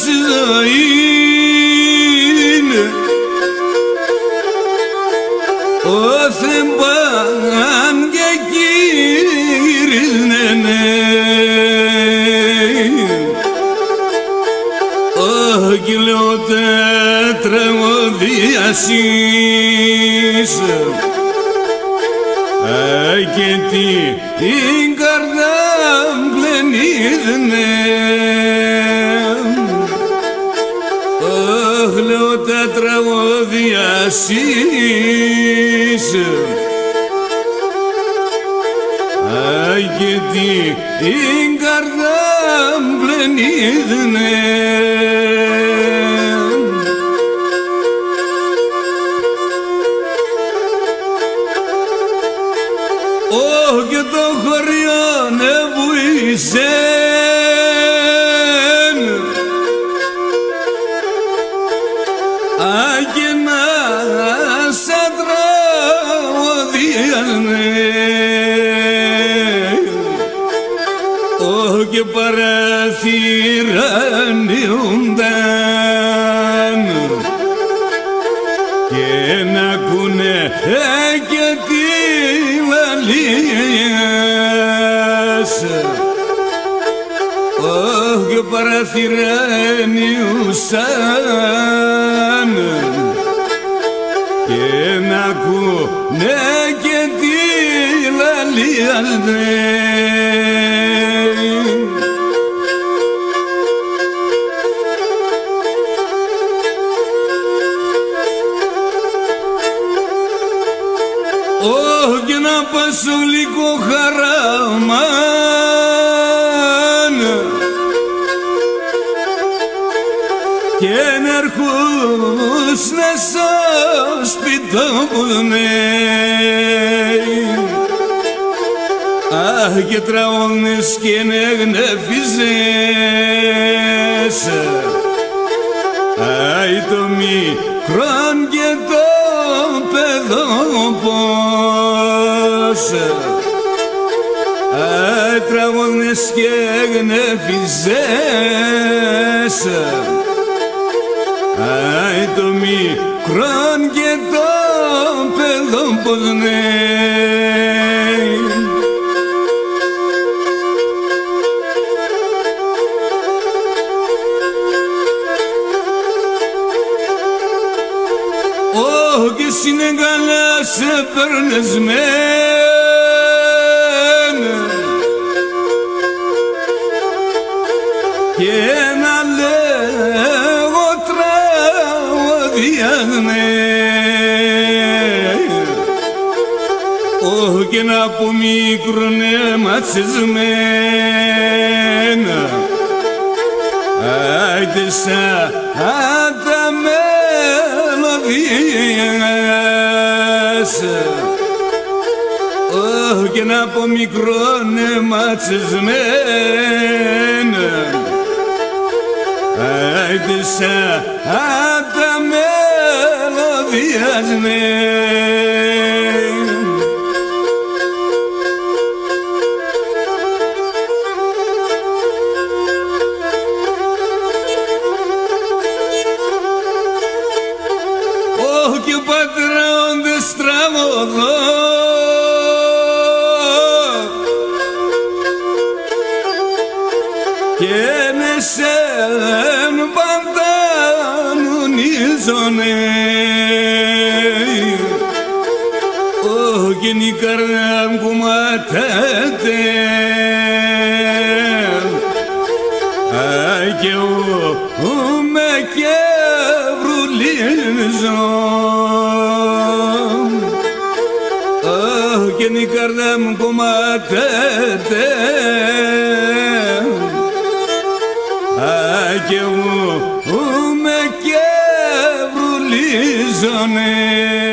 ζωή όθεν παν και κύρινενε όχι λέω τραγωδιάσεις και την καρδιά μπλενίδνε λέω τα τραγωδιάσεις και την καρδιά μπλενίδνε και το χωριό νεβουίσεν και να σαν τραγωδιάνε και παραθυρανιούνταν και να ακούνε και τη και παραθυράνιουσαν και να ακούνε και τη λαλίανε και να πάσω λίγο χαράμαν και να έρχους να σ' σπιτώπουνε και τραώνες και νεγνεφίζες το μικρόν και το παιδόπος τραγώνες και γνεφίζες το μικρόν και το παιδόπος ναι. Και συνεγάλα σε περνεσμένα και να λέγω τραγωδιάνε και να πω μικρόνε ματσισμένα άιτε σαν τα μελωδίες και να πω μικρόνε ματσισμένα άιτε σαν τα μελωδίες ναι. Και πατρώνες τραγωδό και νεσέν παντανονίζωνε και η καρδιά μου κουματέται και με και βρουλίζω και η καρδιά μου κομματέται και με και βρουλίζωνε.